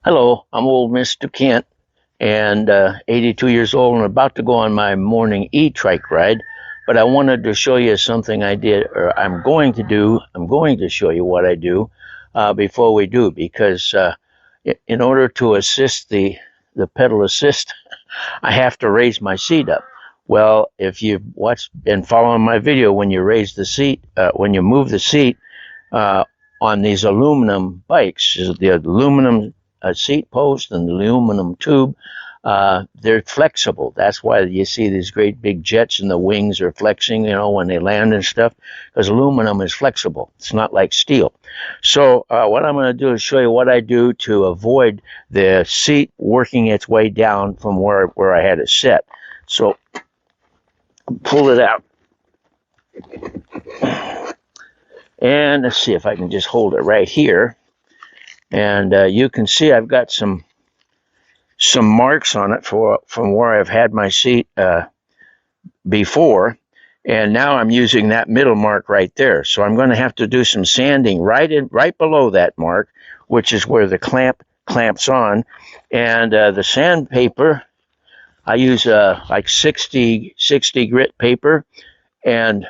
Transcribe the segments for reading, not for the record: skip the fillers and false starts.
Hello, I'm old Mr. Kent and 82 years old and about to go on my morning e-trike ride. But I wanted to show you something I did, or I'm going to do. I'm going to show you what I do before we do, because in order to assist the pedal assist, I have to raise my seat up. Well, if you've been following my video, when you raise the seat, when you move the seat uh, on these aluminum bikes, the aluminum seat post and the aluminum tube, they're flexible. That's why you see these great big jets and the wings are flexing, when they land and stuff, because aluminum is flexible. It's not like steel. So what I'm going to do is show you what I do to avoid the seat working its way down from where I had it set. So pull it out. And let's see if I can just hold it right here. And you can see I've got some marks on it from where I've had my seat before, and now I'm using that middle mark right there. So I'm going to have to do some sanding right below that mark, which is where the clamps on. And the sandpaper, I use like 60 grit paper, and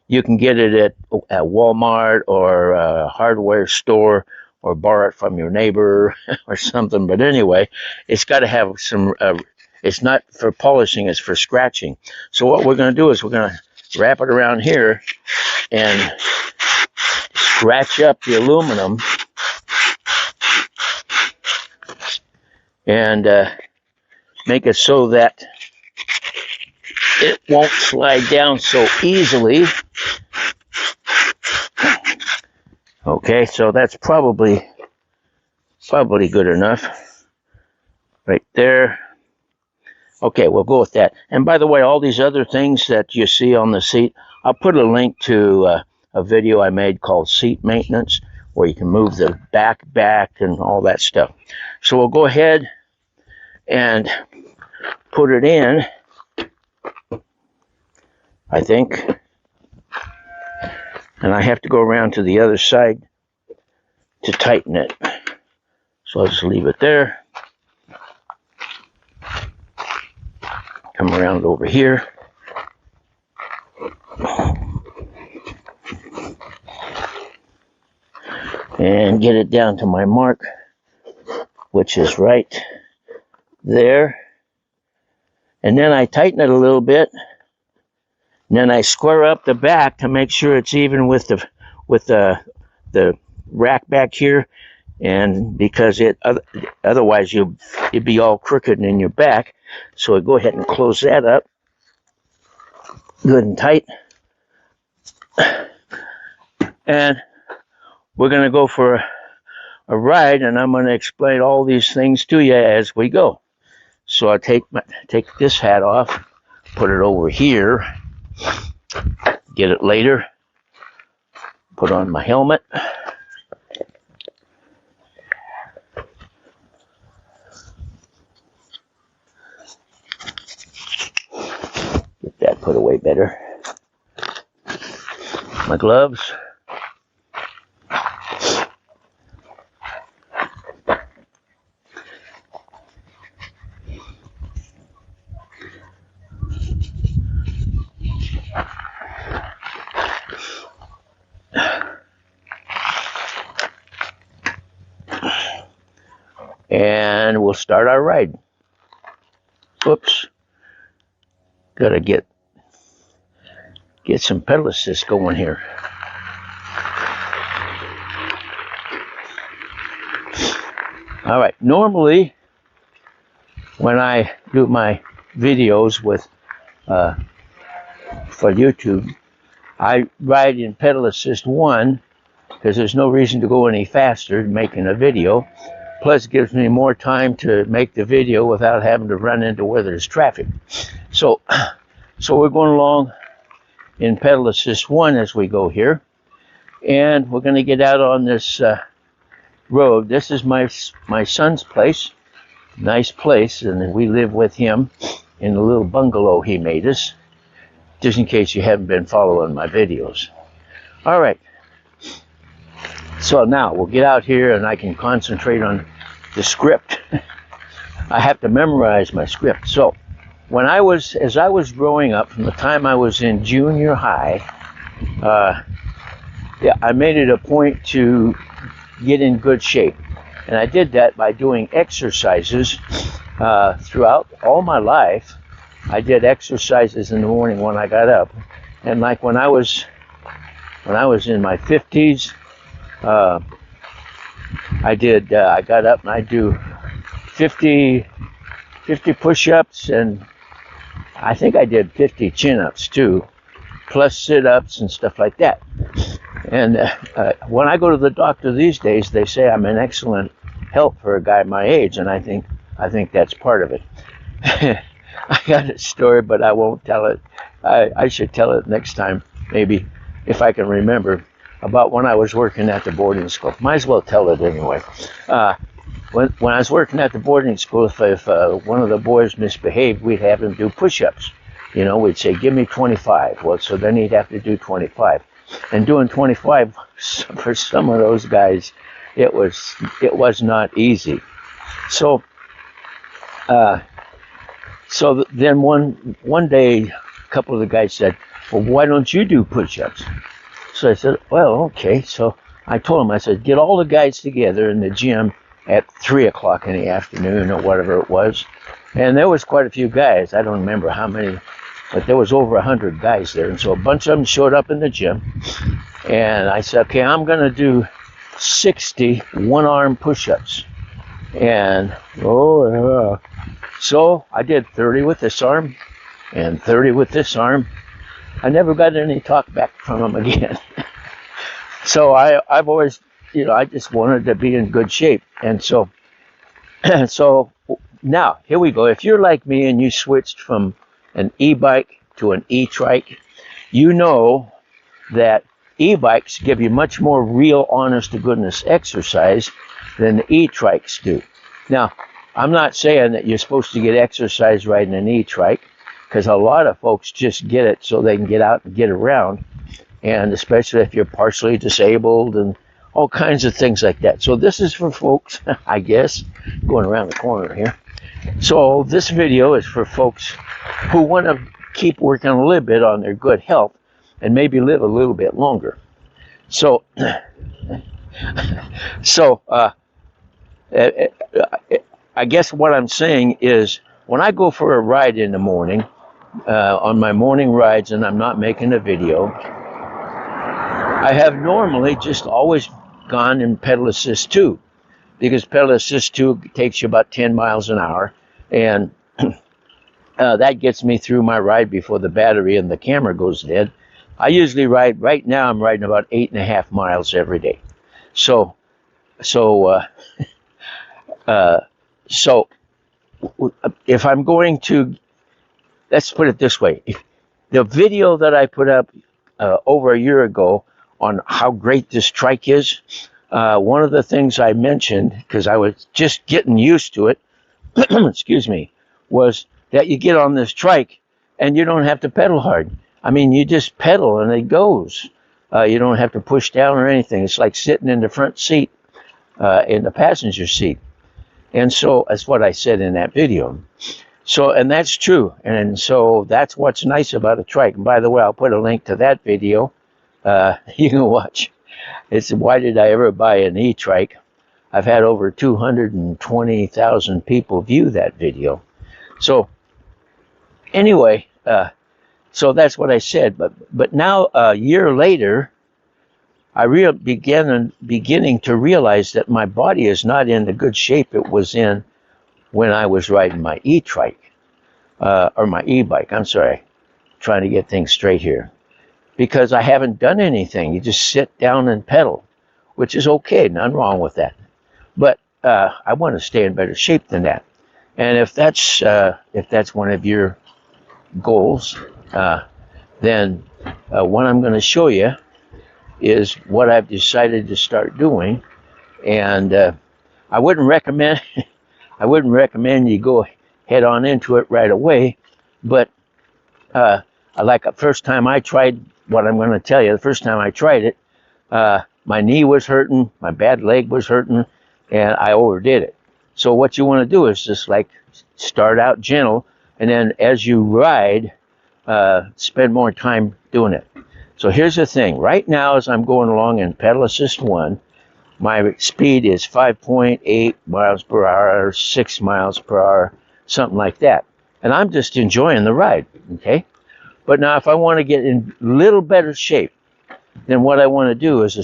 you can get it at Walmart or a hardware store, or borrow it from your neighbor or something. But anyway, it's got to have some, it's not for polishing, it's for scratching. So what we're going to do is we're going to wrap it around here and scratch up the aluminum and make it so that it won't slide down so easily. Okay, so that's probably good enough right there. Okay, we'll go with that. And by the way, all these other things that you see on the seat, I'll put a link to a video I made called Seat Maintenance, where you can move the back and all that stuff. So we'll go ahead and put it in, I think. And I have to go around to the other side to tighten it. So I'll just leave it there. Come around over here. And get it down to my mark, which is right there. And then I tighten it a little bit. And then I square up the back to make sure it's even with the rack back here, and because otherwise you'd be all crooked in your back. So I go ahead and close that up good and tight, and we're going to go for a ride, and I'm going to explain all these things to you as we go. So I take this hat off, put it over here, get it later, put on my helmet. Get that put away better. My gloves. And we'll start our ride. Whoops. Gotta get some pedal assist going here. All right. Normally, when I do my videos for YouTube, I ride in pedal assist 1 because there's no reason to go any faster making a video. Plus, it gives me more time to make the video without having to run into where there's traffic. So we're going along in pedal assist 1 as we go here, and we're going to get out on this road. This is my son's place, nice place, and we live with him in a little bungalow he made us, just in case you haven't been following my videos. All right. So now we'll get out here and I can concentrate on the script. I have to memorize my script. So as I was growing up, from the time I was in junior high, yeah, I made it a point to get in good shape. And I did that by doing exercises throughout all my life. I did exercises in the morning when I got up. And like when I was in my 50s, I got up and I do 50 push-ups, and I think I did 50 chin-ups too, plus sit-ups and stuff like that. And when I go to the doctor these days, they say I'm an excellent help for a guy my age, and I think that's part of it. I got a story, but I won't tell it. I should tell it next time, maybe, if I can remember, about when I was working at the boarding school. Might as well tell it anyway. When I was working at the boarding school, if one of the boys misbehaved, we'd have him do push-ups. You know, we'd say, give me 25. Well, so then he'd have to do 25. And doing 25, for some of those guys, it was not easy. So then one day, a couple of the guys said, well, why don't you do push-ups? So I said, well, okay. So I told them, I said, get all the guys together in the gym at 3 o'clock in the afternoon or whatever it was. And there was quite a few guys. I don't remember how many, but there was over 100 guys there. And so a bunch of them showed up in the gym. And I said, okay, I'm going to do 60 one-arm push-ups. And, so I did 30 with this arm and 30 with this arm. I never got any talk back from them again. So I've always, I just wanted to be in good shape. And so now, here we go. If you're like me and you switched from an e-bike to an e-trike, you know that e-bikes give you much more real, honest-to-goodness exercise than the e-trikes do. Now, I'm not saying that you're supposed to get exercise riding an e-trike, because a lot of folks just get it so they can get out and get around, and especially if you're partially disabled and all kinds of things like that. So this is for folks, I guess, going around the corner here. So this video is for folks who want to keep working a little bit on their good health and maybe live a little bit longer. So, I guess what I'm saying is, when I go for a ride in the morning, on my morning rides, and I'm not making a video, I have normally just always gone in pedal assist 2, because pedal assist 2 takes you about 10 miles an hour, and that gets me through my ride before the battery and the camera goes dead. I usually ride, right now I'm riding about 8.5 miles every day. So if I'm going to, let's put it this way, the video that I put up over a year ago on how great this trike is, one of the things I mentioned, because I was just getting used to it, excuse me, was that you get on this trike and you don't have to pedal hard. I mean, you just pedal and it goes. You don't have to push down or anything. It's like sitting in the front seat, in the passenger seat. And so that's what I said in that video. So, and that's true. And so that's what's nice about a trike. And by the way, I'll put a link to that video. You can watch. It's why did I ever buy an e-trike? I've had over 220,000 people view that video. So anyway, so that's what I said. But now a year later, I beginning to realize that my body is not in the good shape it was in when I was riding my e-trike, or my e-bike. I'm sorry, trying to get things straight here, because I haven't done anything. You just sit down and pedal, which is okay, nothing wrong with that. But I want to stay in better shape than that. And if that's one of your goals, then what I'm going to show you is what I've decided to start doing. And I wouldn't recommend you go head on into it right away. But like the first time I tried what I'm going to tell you, the first time I tried it, my knee was hurting, my bad leg was hurting, and I overdid it. So what you want to do is just like start out gentle, and then as you ride, spend more time doing it. So here's the thing. Right now, as I'm going along in pedal assist 1, my speed is 5.8 miles per hour, 6 miles per hour, something like that. And I'm just enjoying the ride, okay? But now if I want to get in a little better shape, then what I want to do is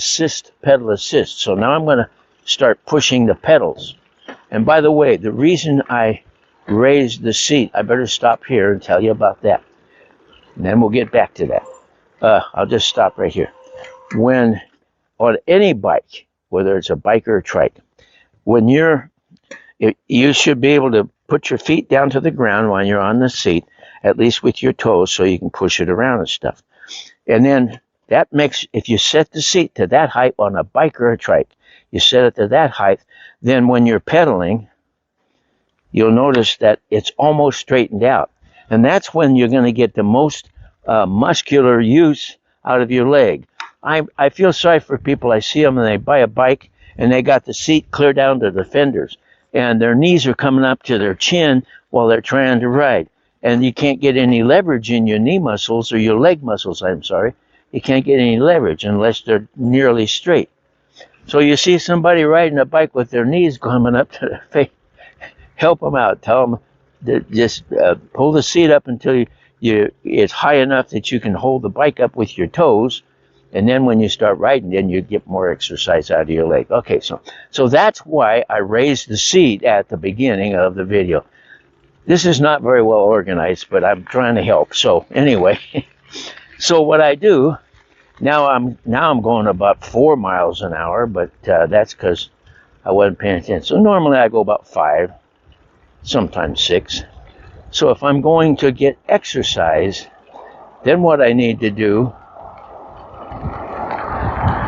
pedal assist. So now I'm going to start pushing the pedals. And by the way, the reason I raised the seat, I better stop here and tell you about that. And then we'll get back to that. I'll just stop right here. When on any bike, whether it's a bike or a trike, when you should be able to put your feet down to the ground while you're on the seat, at least with your toes, so you can push it around and stuff. And then that makes, if you set the seat to that height on a bike or a trike, you set it to that height, then when you're pedaling, you'll notice that it's almost straightened out. And that's when you're going to get the most muscular use out of your leg. I feel sorry for people. I see them and they buy a bike and they got the seat clear down to the fenders and their knees are coming up to their chin while they're trying to ride. And you can't get any leverage in your knee muscles or your leg muscles, I'm sorry. You can't get any leverage unless they're nearly straight. So you see somebody riding a bike with their knees coming up to their face, help them out. Tell them to just pull the seat up until it's high enough that you can hold the bike up with your toes. And then when you start riding, then you get more exercise out of your leg. Okay, so that's why I raised the seat at the beginning of the video. This is not very well organized, but I'm trying to help. So anyway, so what I do, now I'm going about 4 miles an hour, but that's because I wasn't paying attention. So normally I go about 5, sometimes 6. So if I'm going to get exercise, then what I need to do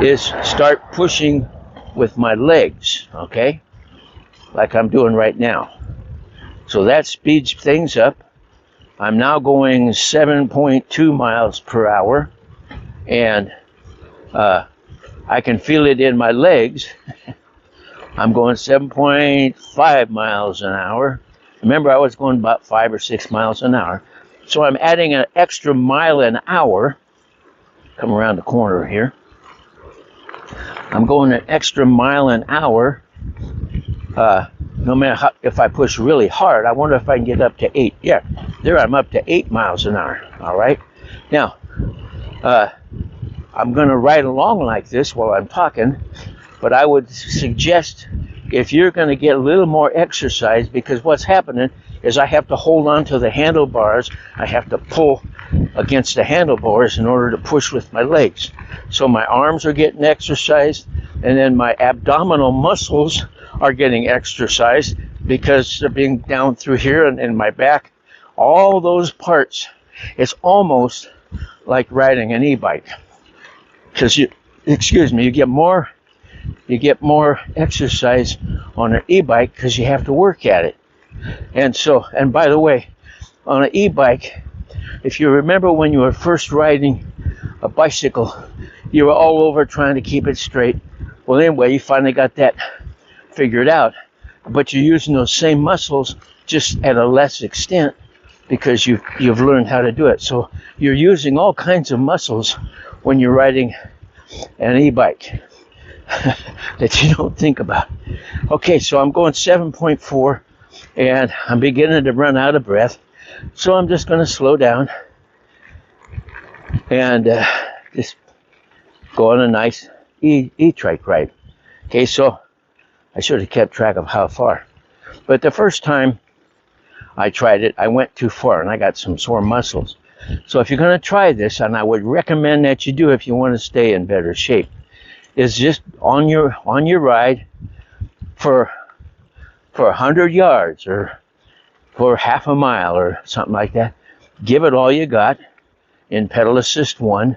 is start pushing with my legs, okay? Like I'm doing right now. So that speeds things up. I'm now going 7.2 miles per hour, and I can feel it in my legs. I'm going 7.5 miles an hour. Remember, I was going about 5 or 6 miles an hour. So I'm adding an extra mile an hour. Come around the corner here. I'm going an extra mile an hour. No matter how, if I push really hard, I wonder if I can get up to 8. Yeah, there I'm up to 8 miles an hour. All right. Now, I'm going to ride along like this while I'm talking, but I would suggest if you're going to get a little more exercise, because what's happening is I have to hold on to the handlebars. I have to pull against the handlebars in order to push with my legs. So my arms are getting exercised, and then my abdominal muscles are getting exercised because they're being down through here and in my back. All those parts, it's almost like riding an e-bike. Because you get more exercise on an e-bike because you have to work at it. And by the way, on an e-bike, if you remember when you were first riding a bicycle, you were all over trying to keep it straight. Well, anyway, you finally got that figured out, but you're using those same muscles just at a less extent because you've learned how to do it. So you're using all kinds of muscles when you're riding an e-bike that you don't think about. Okay, so I'm going 7.4 and I'm beginning to run out of breath. So I'm just going to slow down and just go on a nice e-trike ride. Okay, so I should have kept track of how far. But the first time I tried it, I went too far and I got some sore muscles. So if you're going to try this, and I would recommend that you do if you want to stay in better shape, is just on your ride for 100 yards or for half a mile or something like that. Give it all you got in pedal assist 1.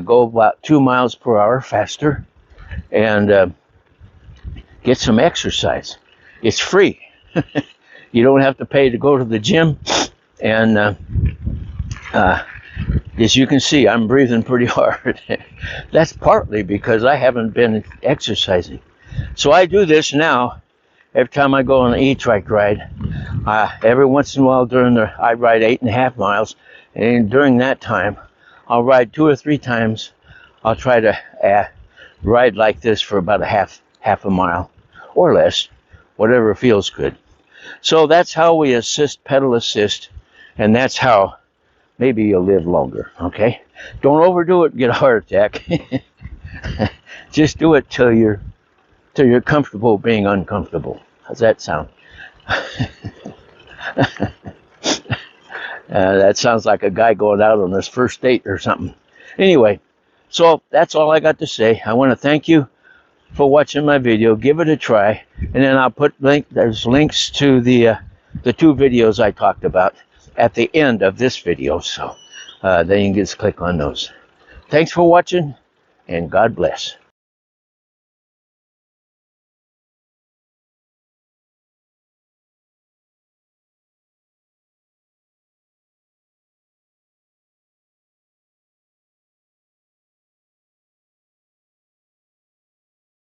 Go about 2 miles per hour faster and get some exercise. It's free. You don't have to pay to go to the gym. And as you can see, I'm breathing pretty hard. That's partly because I haven't been exercising. So I do this now every time I go on an e-trike ride, every once in a while I ride 8.5 miles, and during that time, I'll ride 2 or 3 times. I'll try to ride like this for about a half a mile or less, whatever feels good. So that's how we pedal assist, and that's how maybe you'll live longer, okay? Don't overdo it and get a heart attack. Just do it till you're comfortable being uncomfortable. How's that sound? That sounds like a guy going out on his first date or something. Anyway, so that's all I got to say. I want to thank you for watching my video. Give it a try, and then I'll put there's links to the 2 videos I talked about at the end of this video, so then you can just click on those. Thanks for watching, and God bless.